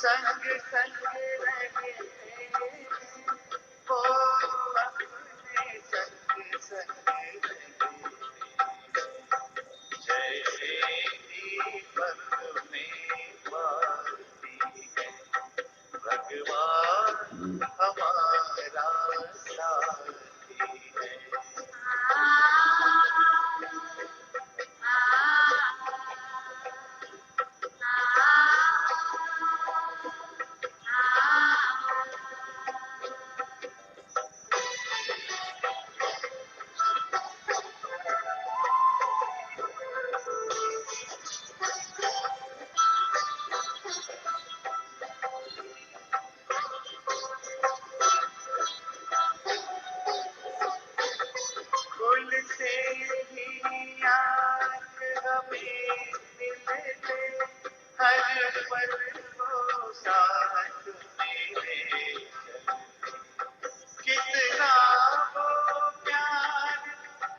संग संग रहे वो अपने संग संग रहे, जैसे दीपक में बाती है भगवान हमारा साथी है। खुल से ही आँख हमें मिलते हर पल वो साथ मेरे चलते, कितना वो प्यार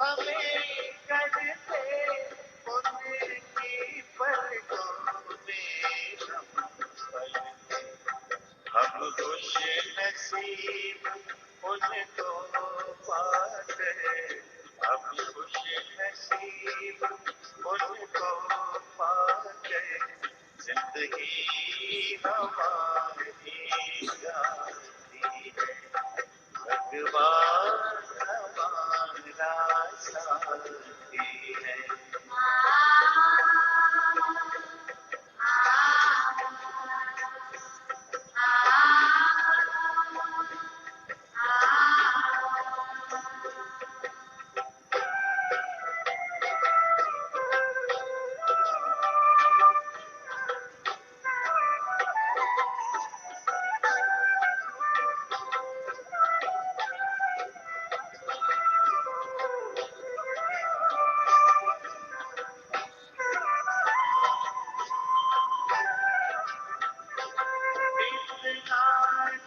हमें करते उनकी पलकों में हम पलते। हम खुश नसीब उनको पाते, हम खुश नसीब उनको पाते, जिंदगी हमारी जाती है भगवान हमारा साथी है।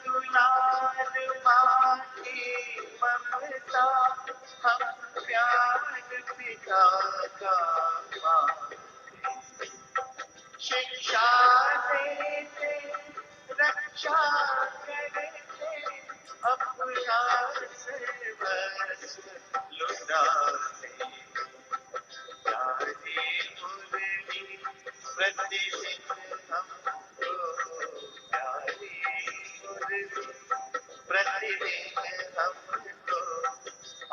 दुलार माँ की ममता हम प्यार पिता का पाते, शिक्षा देते रक्षा करते अपना सर्वस्व लुटाते, प्यारी मुरली प्रतिदिन हमको, प्यारी मुरली प्रतिदिन हमको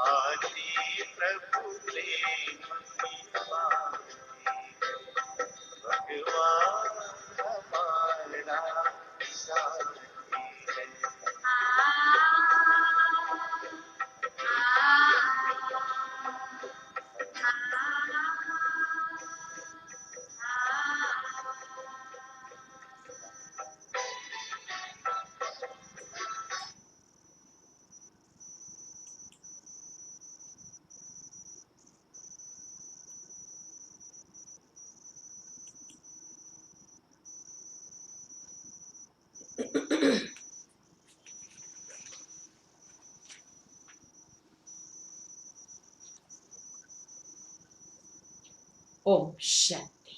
आती प्रभु प्रेम की बाती, भगवान हमारा साथी है। ओम शांति।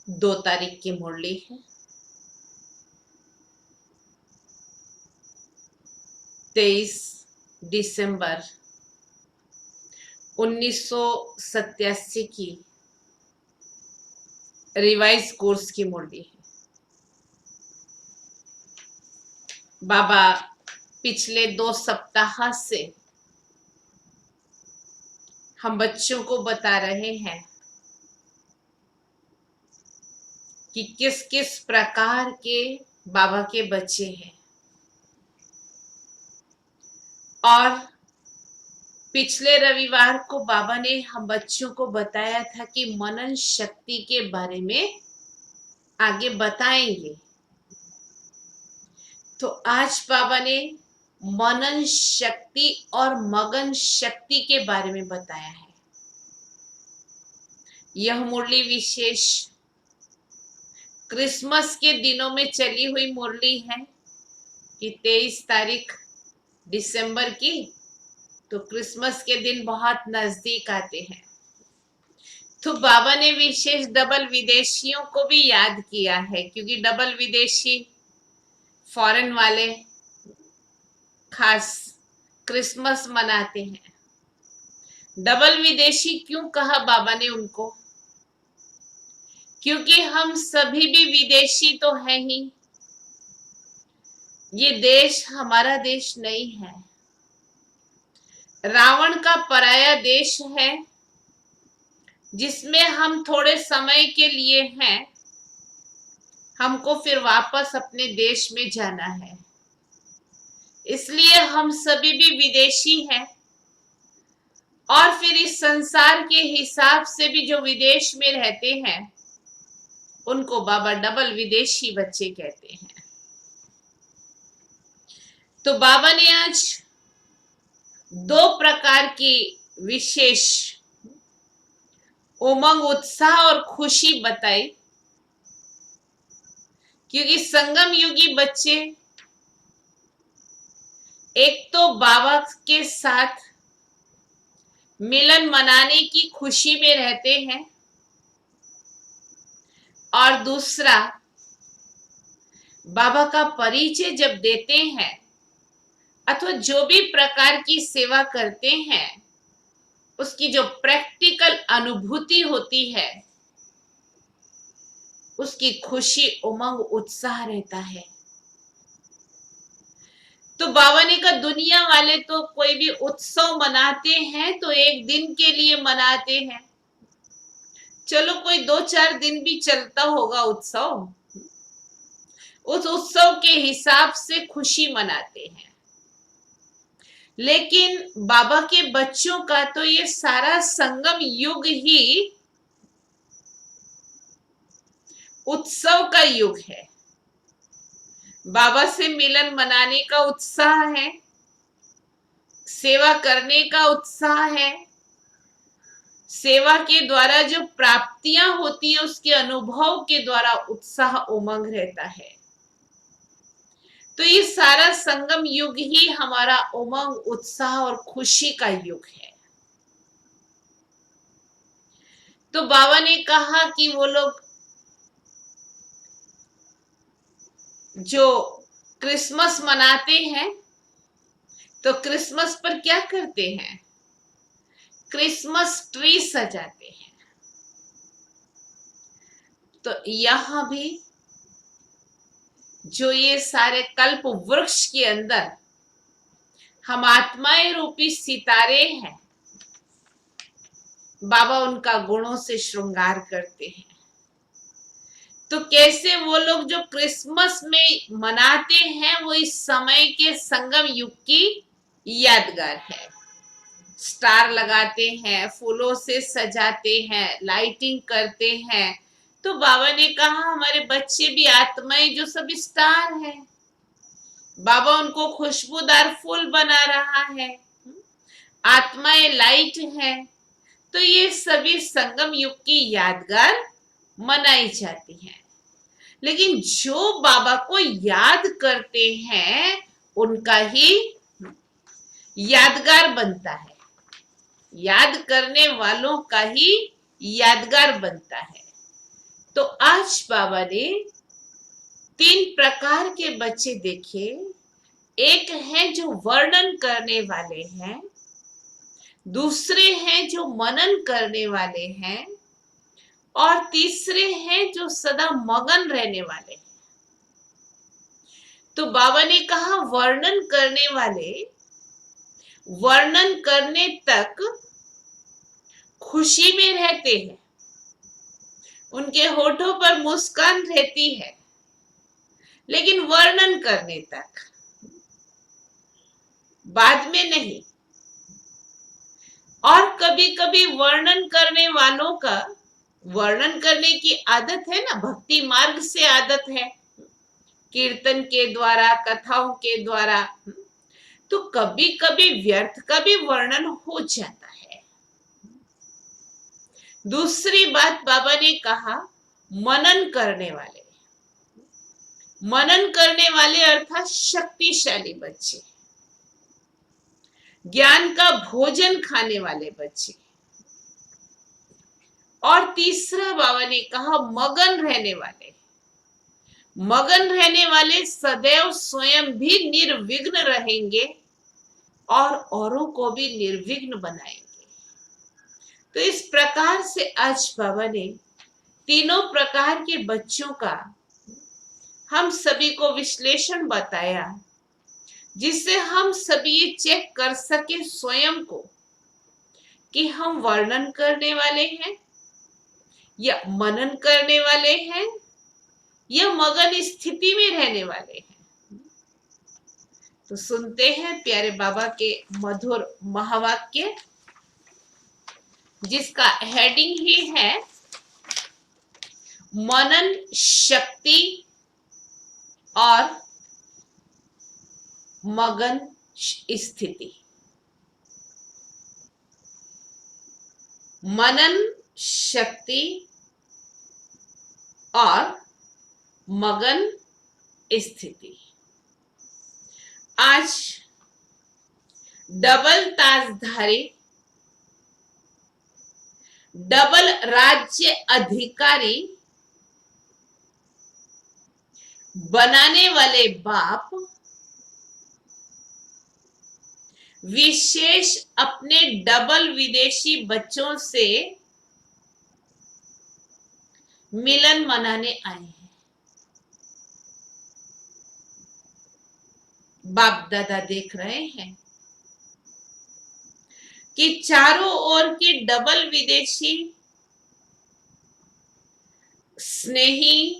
2 तारीख की मुरली है। 23 दिसंबर 1987 की रिवाइज कोर्स की मुरली है। बाबा पिछले 2 सप्ताह से हम बच्चों को बता रहे हैं कि किस किस प्रकार के बाबा के बच्चे हैं, और पिछले रविवार को बाबा ने हम बच्चों को बताया था कि मनन शक्ति के बारे में आगे बताएंगे। तो आज बाबा ने मनन शक्ति और मगन शक्ति के बारे में बताया है। यह मुरली विशेष क्रिसमस के दिनों में चली हुई मुरली है कि 23 तारीख दिसंबर की, तो क्रिसमस के दिन बहुत नजदीक आते हैं। तो बाबा ने विशेष डबल विदेशियों को भी याद किया है, क्योंकि डबल विदेशी फॉरेन वाले खास क्रिसमस मनाते हैं। डबल विदेशी क्यों कहा बाबा ने उनको? क्योंकि हम सभी भी विदेशी तो हैं ही। ये देश हमारा देश नहीं है, रावण का पराया देश है, जिसमें हम थोड़े समय के लिए हैं, हमको फिर वापस अपने देश में जाना है। इसलिए हम सभी भी विदेशी हैं, और फिर इस संसार के हिसाब से भी जो विदेश में रहते हैं उनको बाबा डबल विदेशी बच्चे कहते हैं। तो बाबा ने आज 2 प्रकार की विशेष उमंग, उत्साह और खुशी बताई, क्योंकि संगम युगी बच्चे एक तो बाबा के साथ मिलन मनाने की खुशी में रहते हैं, और दूसरा बाबा का परिचय जब देते हैं अथवा जो भी प्रकार की सेवा करते हैं उसकी जो प्रैक्टिकल अनुभूति होती है उसकी खुशी, उमंग, उत्साह रहता है। तो बाबा ने कहा दुनिया वाले तो कोई भी उत्सव मनाते हैं तो एक दिन के लिए मनाते हैं, चलो कोई 2-4 दिन भी चलता होगा उत्सव, उस उत्सव के हिसाब से खुशी मनाते हैं। लेकिन बाबा के बच्चों का तो ये सारा संगम युग ही उत्सव का युग है। बाबा से मिलन मनाने का उत्साह है, सेवा करने का उत्साह है, सेवा के द्वारा जो प्राप्तियां होती हैं उसके अनुभव के द्वारा उत्साह, उमंग रहता है। तो ये सारा संगम युग ही हमारा उमंग, उत्साह और खुशी का युग है। तो बाबा ने कहा कि वो लोग जो क्रिसमस मनाते हैं तो क्रिसमस पर क्या करते हैं? क्रिसमस ट्री सजाते हैं। तो यहां भी जो ये सारे कल्प वृक्ष के अंदर हम आत्माएं रूपी सितारे हैं, बाबा उनका गुणों से श्रृंगार करते हैं। तो कैसे वो लोग जो क्रिसमस में मनाते हैं वो इस समय के संगम युग की यादगार है। स्टार लगाते हैं, फूलों से सजाते हैं, लाइटिंग करते हैं। तो बाबा ने कहा हमारे बच्चे भी आत्माएं जो सब स्टार हैं, बाबा उनको खुशबूदार फूल बना रहा है, आत्माएं लाइट है। तो ये सभी संगम युग की यादगार मनाई जाती हैं। लेकिन जो बाबा को याद करते हैं उनका ही यादगार बनता है, याद करने वालों का ही यादगार बनता है। तो आज बाबा ने 3 प्रकार के बच्चे देखे। एक है जो वर्णन करने वाले हैं, दूसरे हैं जो मनन करने वाले हैं, और तीसरे हैं जो सदा मगन रहने वाले हैं। तो बाबा ने कहा वर्णन करने वाले वर्णन करने तक खुशी में रहते हैं, उनके होठों पर मुस्कान रहती है, लेकिन वर्णन करने तक, बाद में नहीं। और कभी कभी वर्णन करने वालों का वर्णन करने की आदत है ना, भक्ति मार्ग से आदत है, कीर्तन के द्वारा, कथाओं के द्वारा, तो कभी कभी व्यर्थ का भी वर्णन हो जाता है। दूसरी बात बाबा ने कहा मनन करने वाले, मनन करने वाले अर्थात शक्तिशाली बच्चे, ज्ञान का भोजन खाने वाले बच्चे, और तीसरा बाबा ने कहा मगन रहने वाले सदैव स्वयं भी निर्विघ्न रहेंगे और औरों को भी निर्विघ्न बनाएंगे। तो इस प्रकार से आज बाबा ने तीनों प्रकार के बच्चों का हम सभी को विश्लेषण बताया, जिससे हम सभी ये चेक कर सके स्वयं को कि हम वर्णन करने वाले हैं या मनन करने वाले हैं या मगन स्थिति में रहने वाले हैं। तो सुनते हैं प्यारे बाबा के मधुर महावाक्य, जिसका हेडिंग ही है मनन शक्ति और मगन स्थिति। मनन शक्ति और मगन स्थिति। आज डबल ताजधारी, डबल राज्य अधिकारी बनाने वाले बाप विशेष अपने डबल विदेशी बच्चों से मिलन मनाने आए हैं। बाप दादा देख रहे हैं कि चारों ओर के डबल विदेशी स्नेही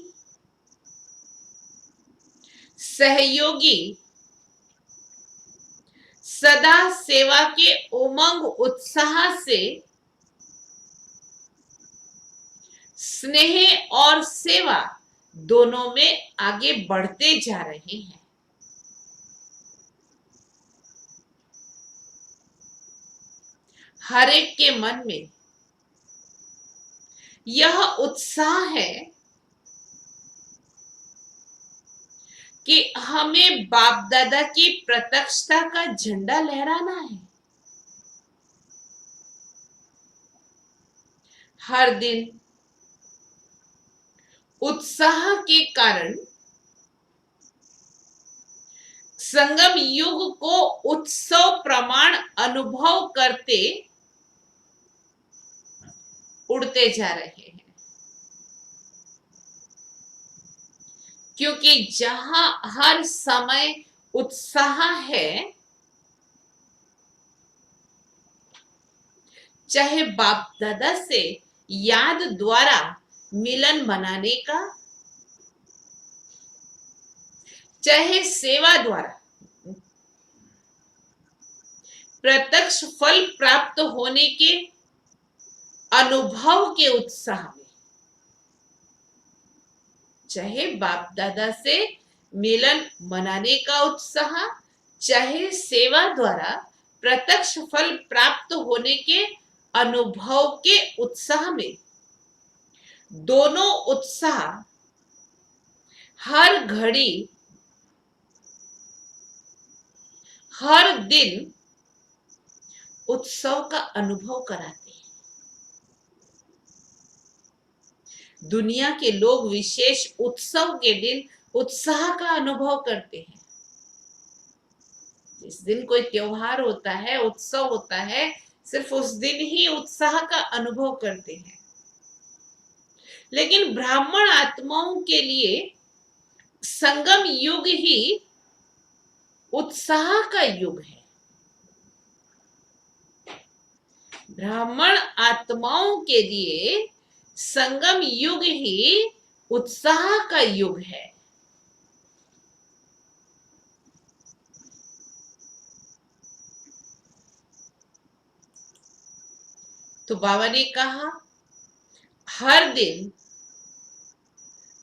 सहयोगी सदा सेवा के उमंग उत्साह से स्नेह और सेवा दोनों में आगे बढ़ते जा रहे हैं। हर एक के मन में यह उत्साह है कि हमें बाप दादा की प्रत्यक्षता का झंडा लहराना है। हर दिन उत्साह के कारण संगम युग को उत्सव प्रमाण अनुभव करते उड़ते जा रहे हैं, क्योंकि जहां हर समय उत्साह है, चाहे बाप दादा से याद द्वारा मिलन मनाने का, चाहे सेवा द्वारा प्रत्यक्ष फल प्राप्त होने के अनुभव के उत्साह में, चाहे बाप दादा से मिलन मनाने का उत्साह, चाहे सेवा द्वारा प्रत्यक्ष फल प्राप्त होने के अनुभव के उत्साह में, दोनों उत्साह हर घड़ी हर दिन उत्सव का अनुभव कराते हैं। दुनिया के लोग विशेष उत्सव के दिन उत्साह का अनुभव करते हैं। जिस दिन कोई त्योहार होता है, उत्सव होता है, सिर्फ उस दिन ही उत्साह का अनुभव करते हैं। लेकिन ब्राह्मण आत्माओं के लिए संगम युग ही उत्साह का युग है। ब्राह्मण आत्माओं के लिए संगम युग ही उत्साह का युग है। तो बाबा ने कहा, हर दिन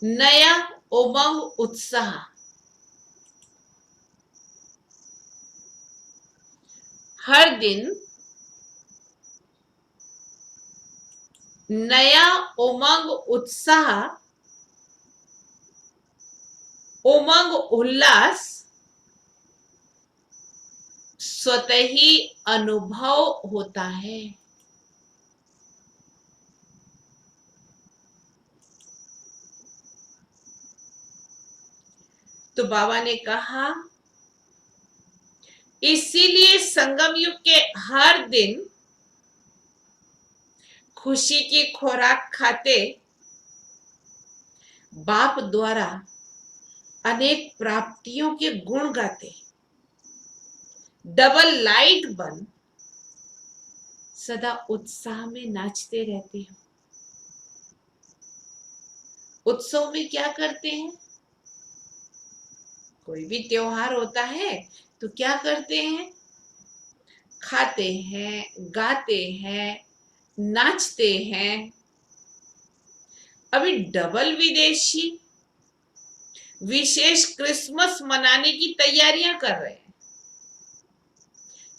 नया उमंग उत्साह, हर दिन नया उमंग उत्साह, उमंग उल्लास स्वतः ही अनुभव होता है। तो बाबा ने कहा इसीलिए संगम युग के हर दिन खुशी की खुराक खाते बाप द्वारा अनेक प्राप्तियों के गुण गाते, डबल लाइट बन सदा उत्साह में नाचते रहते हो। उत्सव में क्या करते हैं? कोई भी त्योहार होता है तो क्या करते हैं? खाते हैं, गाते हैं, नाचते हैं। अभी डबल विदेशी विशेष क्रिसमस मनाने की तैयारियां कर रहे हैं।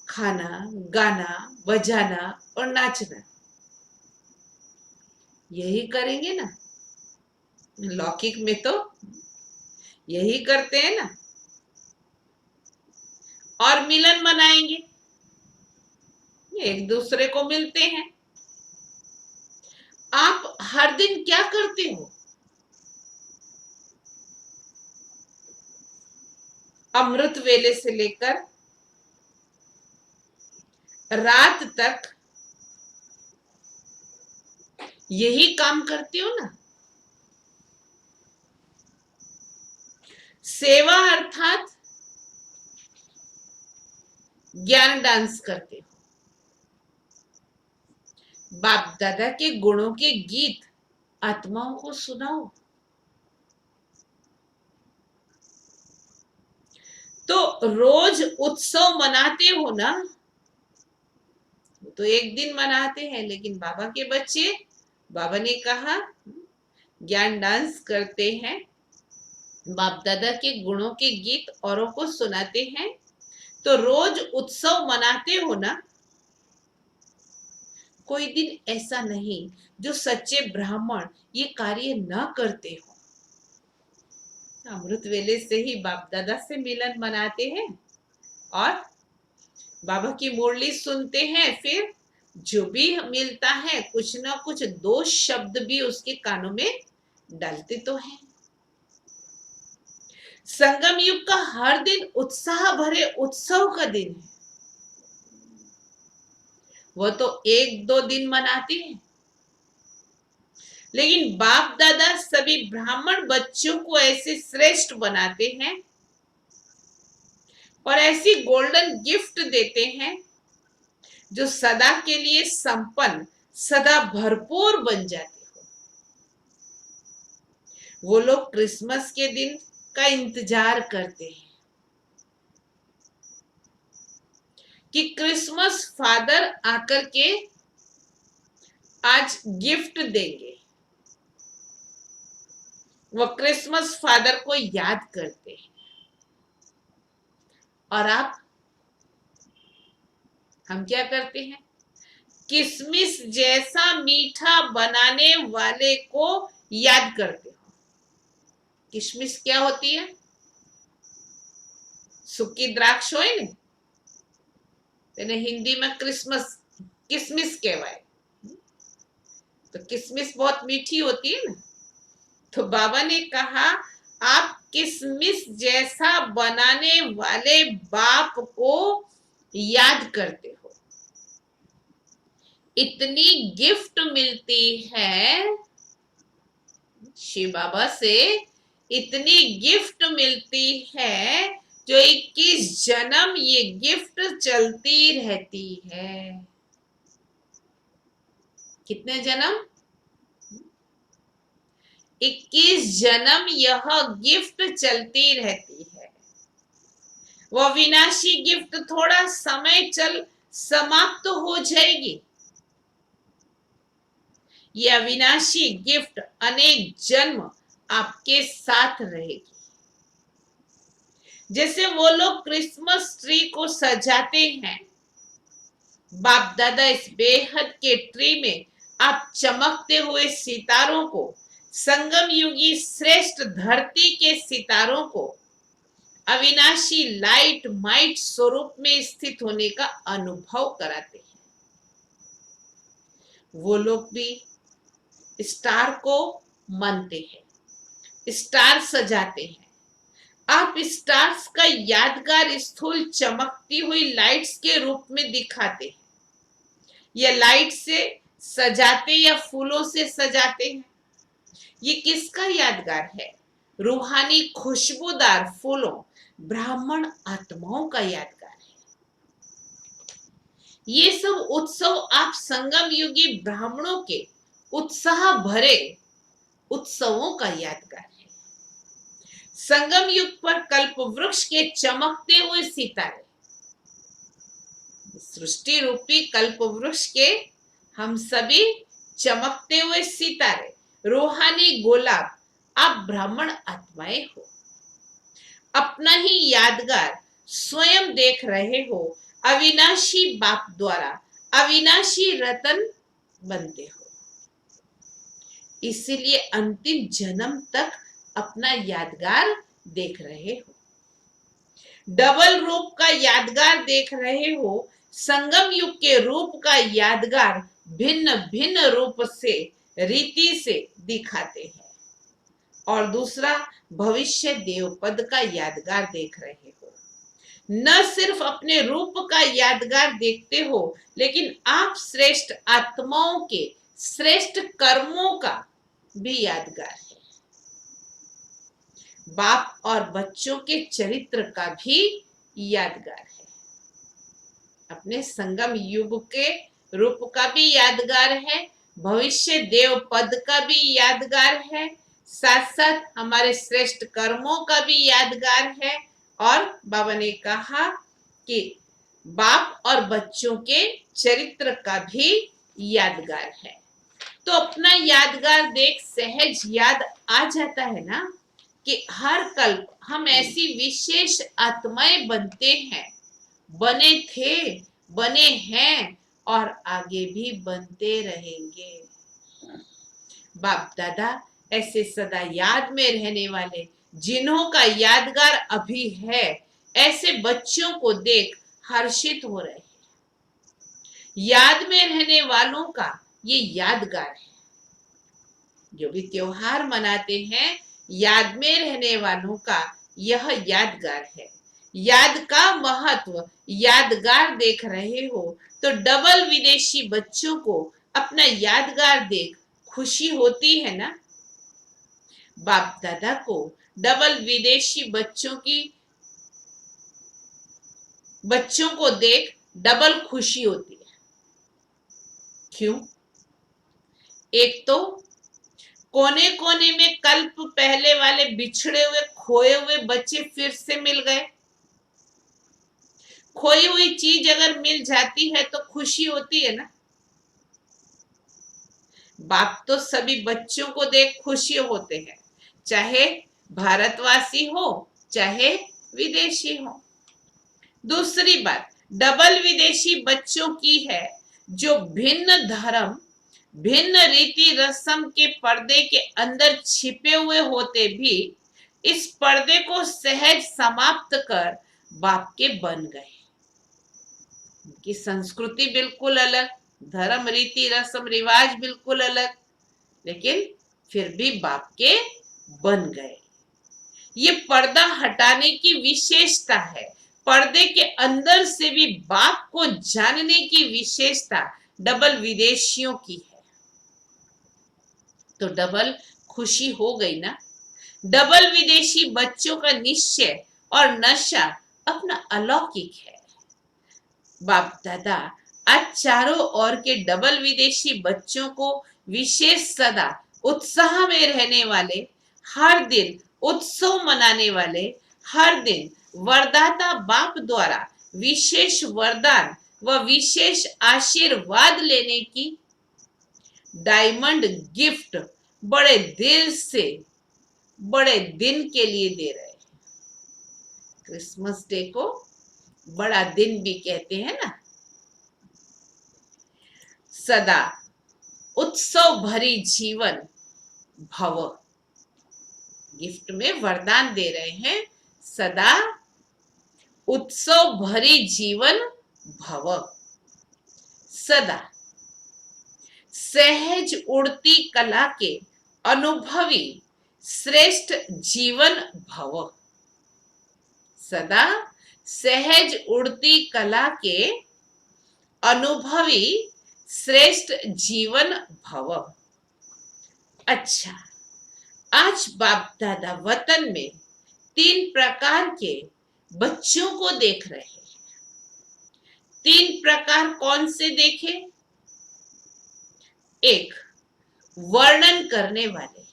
खाना, गाना, बजाना और नाचना, यही करेंगे ना। लौकिक में तो यही करते हैं ना। और मिलन मनाएंगे, एक दूसरे को मिलते हैं। आप हर दिन क्या करते हो? अमृत वेले से लेकर रात तक यही काम करते हो ना। सेवा अर्थात ज्ञान डांस करते हो। बाप दादा के गुणों के गीत आत्माओं को सुनाओ। तो रोज उत्सव मनाते हो ना। तो एक दिन मनाते हैं, लेकिन बाबा के बच्चे, बाबा ने कहा ज्ञान डांस करते हैं, बाप दादा के गुणों के गीत औरों को सुनाते हैं। तो रोज उत्सव मनाते हो ना। कोई दिन ऐसा नहीं जो सच्चे ब्राह्मण ये कार्य न करते हो। अमृत वेले से ही बाप दादा से मिलन मनाते हैं और बाबा की मुरली सुनते हैं। फिर जो भी मिलता है कुछ ना कुछ दो शब्द भी उसके कानों में डालते तो हैं। संगम युग का हर दिन उत्साह भरे उत्सव का दिन है। वो तो एक दो दिन मनाते हैं, लेकिन बाप दादा सभी ब्राह्मण बच्चों को ऐसे श्रेष्ठ बनाते हैं और ऐसी गोल्डन गिफ्ट देते हैं जो सदा के लिए संपन्न, सदा भरपूर बन जाते हो। वो लोग क्रिसमस के दिन का इंतजार करते हैं कि क्रिसमस फादर आकर के आज गिफ्ट देंगे। वो क्रिसमस फादर को याद करते हैं। और हम क्या करते हैं? किसमिस जैसा मीठा बनाने वाले को याद करते हो। किशमिश क्या होती है? सूकी द्राक्ष होय ने, તેને हिंदी में क्रिसमस किसमिस कहवाय। तो किसमिस बहुत मीठी होती है ना। तो बाबा ने कहा आप किसमिस जैसा बनाने वाले बाप को याद करते हो। इतनी गिफ्ट मिलती है शिव बाबा से, इतनी गिफ्ट मिलती है जो 21 जन्म ये गिफ्ट चलती रहती है। कितने जन्म? 21 जन्म यह गिफ्ट चलती रहती है। वह विनाशी गिफ्ट थोड़ा समय चल समाप्त हो जाएगी। यह विनाशी गिफ्ट अनेक जन्म आपके साथ रहेगी। जैसे वो लोग क्रिसमस ट्री को सजाते हैं, बाप दादा इस बेहद के ट्री में आप चमकते हुए सितारों को, संगम युगी श्रेष्ठ धरती के सितारों को अविनाशी लाइट माइट स्वरूप में स्थित होने का अनुभव कराते हैं। वो लोग भी स्टार को मानते हैं, स्टार सजाते हैं, आप स्टार्स का यादगार स्थूल चमकती हुई लाइट्स के रूप में दिखाते हैं, या लाइट से सजाते या फूलों से सजाते हैं। ये किसका यादगार है? रूहानी खुशबूदार फूलों, ब्राह्मण आत्माओं का यादगार है। ये सब उत्सव आप संगम युगी ब्राह्मणों के उत्साह भरे उत्सवों का यादगार है। संगम युग पर कल्प वृक्ष के चमकते हुए सितारे, सृष्टि रूपी कल्प वृक्ष के हम सभी चमकते हुए सितारे, रूहानी गोलाब, आप ब्राह्मण आत्माएं हो। अपना ही यादगार स्वयं देख रहे हो, अविनाशी बाप द्वारा अविनाशी रतन बनते हो। इसीलिए अंतिम जन्म तक अपना यादगार देख रहे हो, डबल रूप का यादगार देख रहे हो। संगम युग के रूप का यादगार भिन्न भिन्न रूप से, रीति से दिखाते हैं। और दूसरा, भविष्य देव पद का यादगार देख रहे हो। न सिर्फ अपने रूप का यादगार देखते हो, लेकिन आप श्रेष्ठ आत्माओं के श्रेष्ठ कर्मों का भी यादगार है। बाप और बच्चों के चरित्र का भी यादगार है। अपने संगम युग के रूप का भी यादगार है, भविष्य देव पद का भी यादगार है, साथ साथ हमारे श्रेष्ठ कर्मों का भी यादगार है। और बाबा ने कहा कि बाप और बच्चों के चरित्र का भी यादगार है। तो अपना यादगार देख सहज याद आ जाता है ना कि हर कल्प हम ऐसी विशेष आत्माएं बनते हैं, बने थे, बने हैं और आगे भी बनते रहेंगे। बाप दादा ऐसे सदा याद में रहने वाले, जिन्हों का यादगार अभी है, ऐसे बच्चों को देख हर्षित हो रहे हैं। याद में रहने वालों का ये यादगार है। जो भी त्योहार मनाते हैं, याद में रहने वालों का यह यादगार है। याद का महत्व यादगार देख रहे हो तो डबल विदेशी बच्चों को अपना यादगार देख खुशी होती है ना। बाप दादा को डबल विदेशी बच्चों को देख डबल खुशी होती है। क्यों? एक तो कोने कोने में कल्प पहले वाले बिछड़े हुए खोए हुए बच्चे फिर से मिल गए। खोई हुई चीज अगर मिल जाती है तो खुशी होती है ना। बाप तो सभी बच्चों को देख खुशी होते हैं, चाहे भारतवासी हो चाहे विदेशी हो। दूसरी बात डबल विदेशी बच्चों की है, जो भिन्न धर्म, भिन्न रीति रस्म के पर्दे के अंदर छिपे हुए होते भी इस पर्दे को सहज समाप्त कर बाप के बन गए। उनकी संस्कृति बिल्कुल अलग, धर्म रीति रस्म रिवाज बिल्कुल अलग, लेकिन फिर भी बाप के बन गए। ये पर्दा हटाने की विशेषता है। पर्दे के अंदर से भी बाप को जानने की विशेषता डबल विदेशियों की है। तो डबल खुशी हो गई ना। डबल विदेशी बच्चों का निश्चय और नशा अपना अलौकिक है। बाप दादा आज चारों ओर के डबल विदेशी बच्चों को विशेष सदा उत्साह में रहने वाले, हर दिन उत्सव मनाने वाले, हर दिन वरदाता बाप द्वारा विशेष वरदान व विशेष आशीर्वाद लेने की डायमंड गिफ्ट बड़े दिल से, बड़े दिन के लिए दे रहे हैं। क्रिसमस डे को बड़ा दिन भी कहते हैं ना। सदा उत्सव भरी जीवन भव, गिफ्ट में वरदान दे रहे हैं, सदा उत्सव भरी जीवन भव, सदा सहज उड़ती कला के अनुभवी श्रेष्ठ जीवन भव। सदा सहज उड़ती कला के अनुभवी श्रेष्ठ जीवन भव। अच्छा, आज बाप दादा वतन में 3 प्रकार के बच्चों को देख रहे हैं। 3 प्रकार कौन से देखे? एक, वर्णन करने वाले,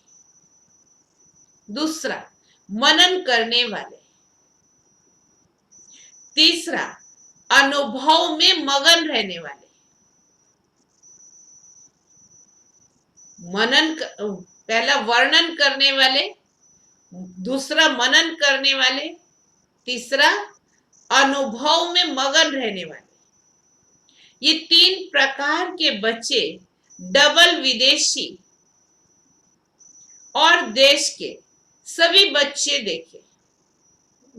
दूसरा मनन करने वाले, तीसरा अनुभव में मगन रहने वाले। पहला वर्णन करने वाले, दूसरा मनन करने वाले, तीसरा अनुभव में मगन रहने वाले। ये 3 प्रकार के बच्चे डबल विदेशी और देश के सभी बच्चे देखे,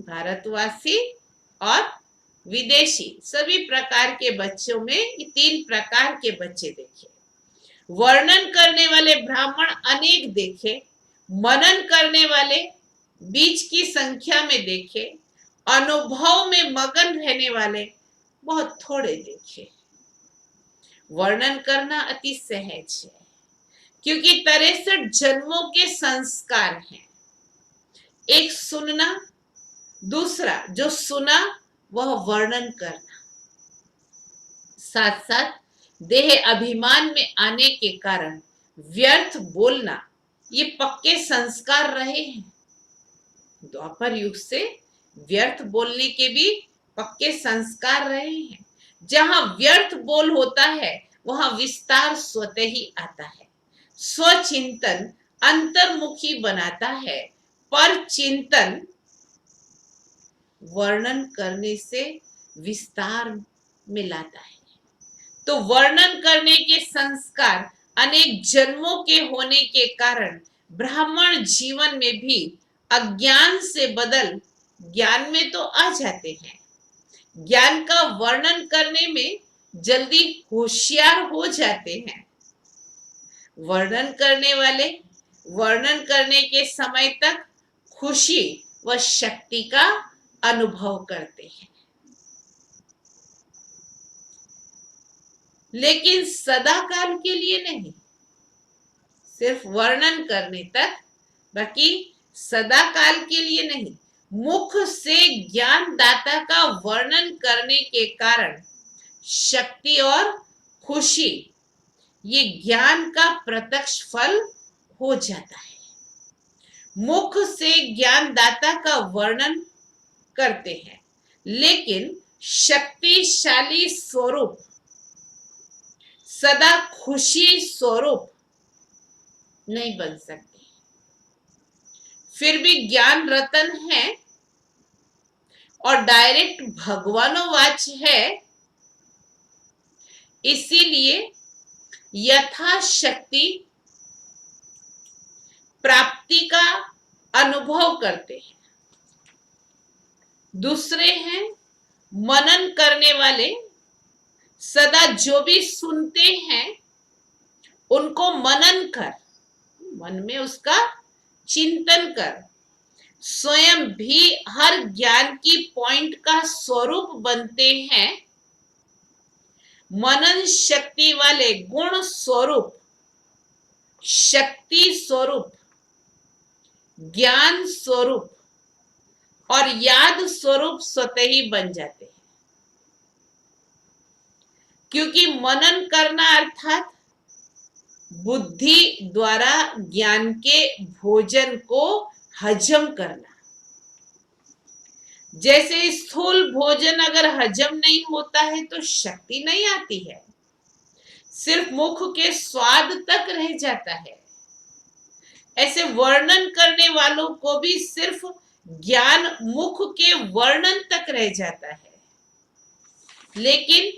भारतवासी और विदेशी सभी प्रकार के बच्चों में ये 3 प्रकार के बच्चे देखे। वर्णन करने वाले ब्राह्मण अनेक देखे, मनन करने वाले बीच की संख्या में देखे, अनुभव में मगन रहने वाले बहुत थोड़े देखे। वर्णन करना अति सहज है, क्योंकि 63 जन्मों के संस्कार हैं। एक सुनना, दूसरा जो सुना वह वर्णन करना, साथ साथ देह अभिमान में आने के कारण व्यर्थ बोलना, ये पक्के संस्कार रहे हैं। द्वापर युग से व्यर्थ बोलने के भी पक्के संस्कार रहे हैं। जहां व्यर्थ बोल होता है वहां विस्तार स्वतः ही आता है। स्वचिंतन अंतर्मुखी बनाता है, पर चिंतन वर्णन करने से विस्तार में लाता है। तो वर्णन करने के संस्कार अनेक जन्मों के होने के कारण ब्राह्मण जीवन में भी अज्ञान से बदल ज्ञान में तो आ जाते हैं। ज्ञान का वर्णन करने में जल्दी होशियार हो जाते हैं। वर्णन करने वाले वर्णन करने के समय तक खुशी व शक्ति का अनुभव करते हैं, लेकिन सदा काल के लिए नहीं, सिर्फ वर्णन करने तक, बाकी सदा काल के लिए नहीं। मुख से ज्ञान दाता का वर्णन करने के कारण शक्ति और खुशी, ये ज्ञान का प्रत्यक्ष फल हो जाता है। मुख से ज्ञान दाता का वर्णन करते हैं, लेकिन शक्तिशाली स्वरूप, सदा खुशी स्वरूप नहीं बन सकते। फिर भी ज्ञान रतन है और डायरेक्ट भगवानोवाच है, इसीलिए यथाशक्ति प्राप्ति का अनुभव करते हैं। दूसरे हैं मनन करने वाले, सदा जो भी सुनते हैं उनको मनन कर, मन में उसका चिंतन कर, स्वयं भी हर ज्ञान की पॉइंट का स्वरूप बनते हैं। मनन शक्ति वाले गुण स्वरूप, शक्ति स्वरूप, ज्ञान स्वरूप और याद स्वरूप स्वतः ही बन जाते हैं। क्योंकि मनन करना अर्थात बुद्धि द्वारा ज्ञान के भोजन को हजम करना। जैसे स्थूल भोजन अगर हजम नहीं होता है तो शक्ति नहीं आती है, सिर्फ मुख के स्वाद तक रह जाता है। ऐसे वर्णन करने वालों को भी सिर्फ ज्ञान मुख के वर्णन तक रह जाता है, लेकिन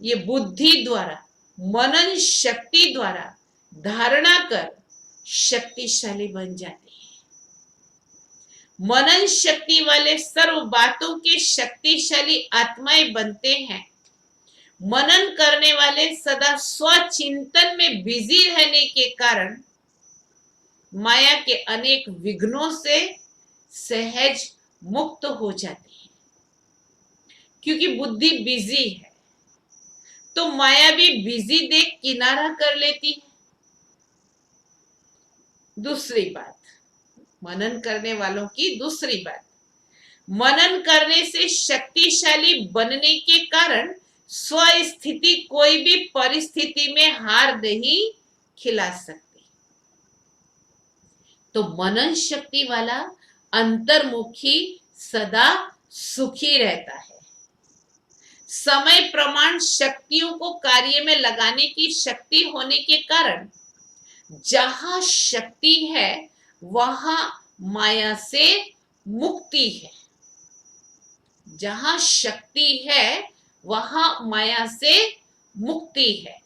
ये बुद्धि द्वारा, मनन शक्ति द्वारा धारणा कर शक्तिशाली बन जाते हैं। मनन शक्ति वाले सर्व बातों के शक्तिशाली आत्माएं बनते हैं। मनन करने वाले सदा स्वचिंतन में बिजी रहने के कारण माया के अनेक विघ्नों से सहज मुक्त हो जाती है, क्योंकि बुद्धि बिजी है। तो माया भी बिजी देख किनारा कर लेती है। दूसरी बात, मनन करने वालों की दूसरी बात, मनन करने से शक्तिशाली बनने के कारण स्वस्थिति कोई भी परिस्थिति में हार नहीं खिला सकती। तो मनन शक्ति वाला अंतर्मुखी सदा सुखी रहता है। समय प्रमाण शक्तियों को कार्य में लगाने की शक्ति होने के कारण जहां शक्ति है वहां माया से मुक्ति है। जहां शक्ति है वहां माया से मुक्ति है।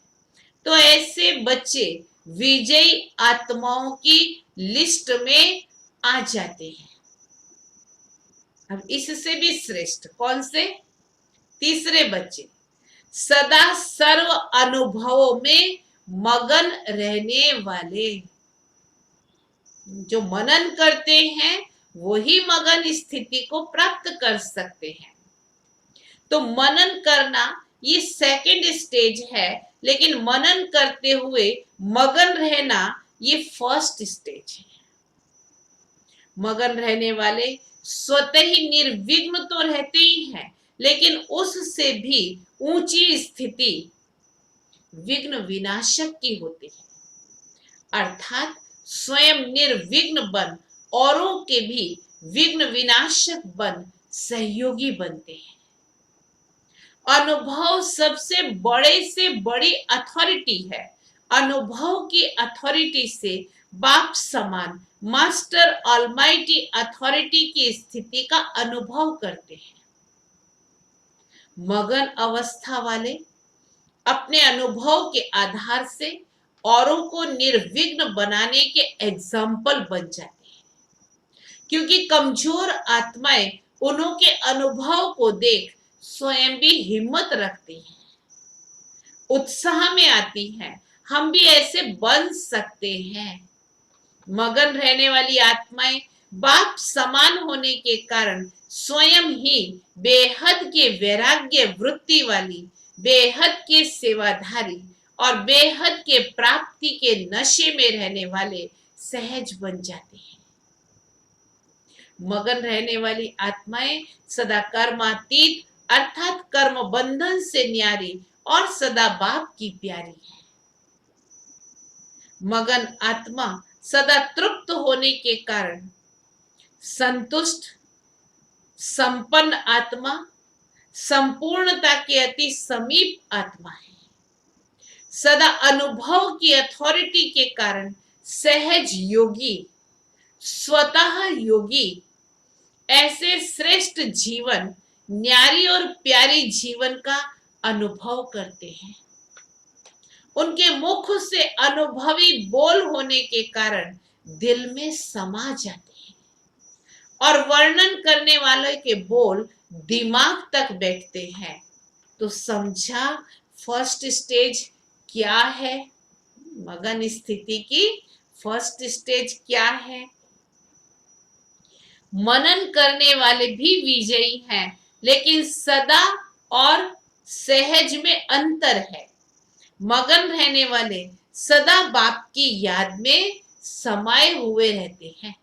तो ऐसे बच्चे विजयी आत्माओं की लिस्ट में आ जाते हैं। अब इससे भी श्रेष्ठ कौन से? तीसरे बच्चे सदा सर्व अनुभवों में मगन रहने वाले। जो मनन करते हैं वही मगन स्थिति को प्राप्त कर सकते हैं। तो मनन करना ये सेकंड स्टेज है, लेकिन मनन करते हुए मगन रहना ये फर्स्ट स्टेज है। मगन रहने वाले स्वतः ही निर्विघ्न तो रहते ही हैं, लेकिन उससे भी ऊंची स्थिति विघ्न विनाशक की होती है। अर्थात स्वयं निर्विघ्न बन औरों के भी विघ्न विनाशक बन सहयोगी बनते हैं। अनुभव सबसे बड़े से बड़ी अथॉरिटी है। अनुभव की अथॉरिटी से बाप समान मास्टर ऑलमाइटी अथॉरिटी की स्थिति का अनुभव करते हैं। मगन अवस्था वाले अपने अनुभव के आधार से औरों को निर्विघ्न बनाने के एग्जाम्पल बन जाते हैं, क्योंकि कमजोर आत्माएं उन्हों के अनुभव को देख स्वयं भी हिम्मत रखती हैं, उत्साह में आती हैं, हम भी ऐसे बन सकते हैं। मगन रहने वाली आत्माएं बाप समान होने के कारण स्वयं ही बेहद के वैराग्य वृत्ति वाली, बेहद के सेवाधारी और बेहद के प्राप्ति के नशे में रहने वाले सहज बन जाते हैं। मगन रहने वाली आत्माएं सदा कर्मातीत अर्थात कर्म बंधन से न्यारी और सदा बाप की प्यारी है। मगन आत्मा सदा तृप्त होने के कारण संतुष्ट संपन्न आत्मा, संपूर्णता के अति समीप आत्मा है। सदा अनुभव की अथॉरिटी के कारण सहज योगी, स्वतः योगी ऐसे श्रेष्ठ जीवन, न्यारी और प्यारी जीवन का अनुभव करते हैं। उनके मुख से अनुभवी बोल होने के कारण दिल में समा जाते हैं और वर्णन करने वाले के बोल दिमाग तक बैठते हैं। तो समझा फर्स्ट स्टेज क्या है? मगन स्थिति की फर्स्ट स्टेज क्या है? मनन करने वाले भी विजयी हैं, लेकिन सदा और सहज में अंतर है। मगन रहने वाले सदा बाप की याद में समाये हुए रहते हैं।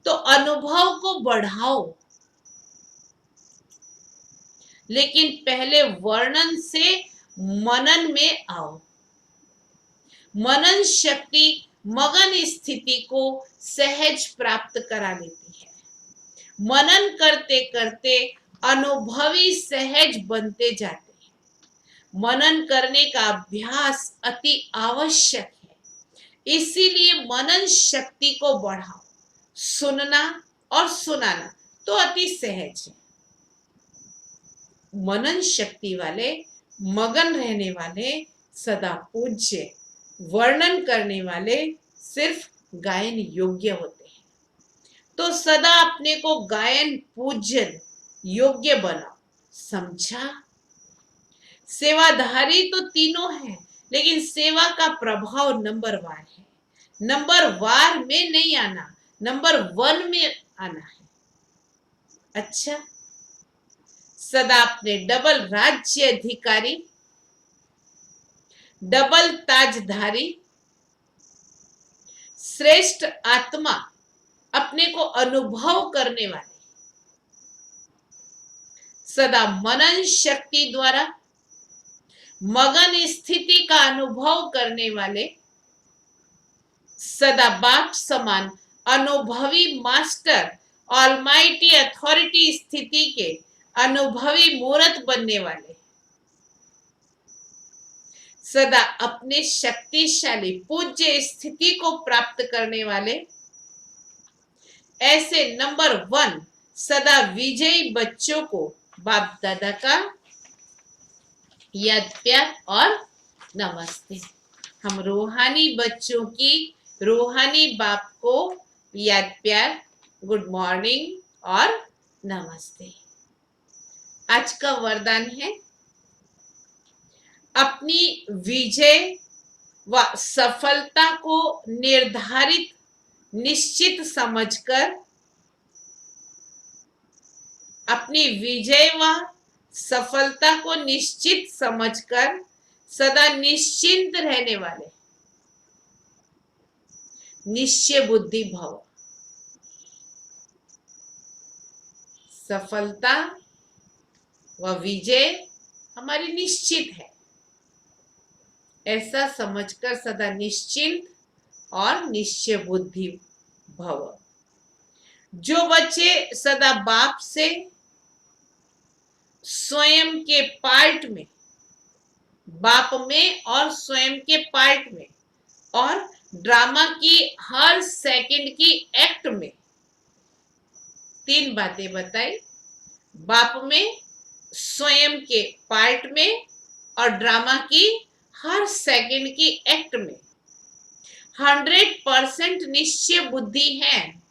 तो अनुभव को बढ़ाओ, लेकिन पहले वर्णन से मनन में आओ। मनन शक्ति मगन स्थिति को सहज प्राप्त करा लेती है। मनन करते करते अनुभवी सहज बनते जाते हैं। मनन करने का अभ्यास अति आवश्यक है, इसीलिए मनन शक्ति को बढ़ाओ। सुनना और सुनाना तो अति सहज है। मनन शक्ति वाले, मगन रहने वाले सदा पूज्य, वर्णन करने वाले सिर्फ गायन योग्य होते हैं। तो सदा अपने को गायन पूजन योग्य बनाओ। समझा? सेवाधारी तो तीनों हैं, लेकिन सेवा का प्रभाव नंबर वार है। नंबर वार में नहीं आना, नंबर वन में आना है। अच्छा, सदा अपने डबल राज्य अधिकारी, डबल ताजधारी, श्रेष्ठ आत्मा, अपने को अनुभव करने वाले, सदा मनन शक्ति द्वारा मगन स्थिति का अनुभव करने वाले, सदा बाप समान अनुभवी मास्टर, ऑलमाइटी अथॉरिटी स्थिति के अनुभवी मूर्त बनने वाले, सदा अपने शक्तिशाली पूज्य स्थिति को प्राप्त करने वाले, ऐसे नंबर 1 सदा विजयी बच्चों को बाप दादा का याद प्यार और नमस्ते। हम रूहानी बच्चों की रूहानी बाप को याद प्यार, गुड मॉर्निंग और नमस्ते। आज का वरदान है, अपनी विजय व सफलता को निर्धारित निश्चित समझकर, अपनी विजय व सफलता को निश्चित समझकर सदा निश्चिंत रहने वाले, निश्चय बुद्धि भव। सफलता व विजय हमारी निश्चित है, ऐसा समझकर सदा निश्चिंत और निश्चय बुद्धि भव। जो बच्चे सदा बाप से स्वयं के पार्ट में, बाप में और स्वयं के पार्ट में और ड्रामा की हर सेकंड की एक्ट में, 3 बातें बताई, बाप में, स्वयं के पार्ट में और ड्रामा की हर सेकंड की एक्ट में 100% निश्चय बुद्धि है,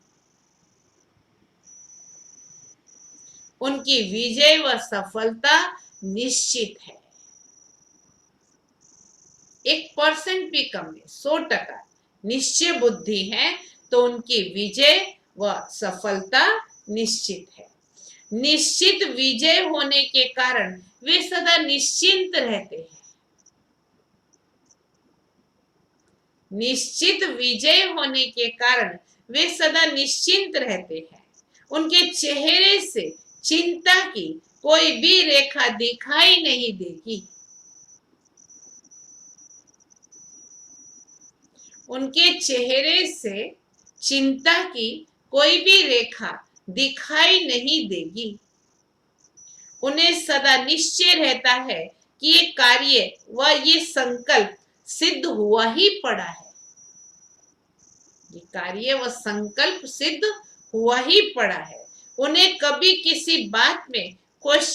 उनकी विजय व सफलता निश्चित है। 1% भी कम नहीं, 100% निश्चय बुद्धि है, तो उनकी विजय व सफलता निश्चित है। निश्चित विजय होने के कारण वे सदा निश्चिंत रहते हैं। निश्चित विजय होने के कारण वे सदा निश्चिंत रहते हैं। उनके चेहरे से चिंता की कोई भी रेखा दिखाई नहीं देगी। उनके चेहरे से चिंता की कोई भी रेखा दिखाई नहीं देगी। उन्हें सदा निश्चय रहता है कि ये कार्य व ये संकल्प सिद्ध हुआ ही पड़ा है। ये कार्य व संकल्प सिद्ध हुआ ही पड़ा है। उन्हें कभी किसी बात में क्वेश्चन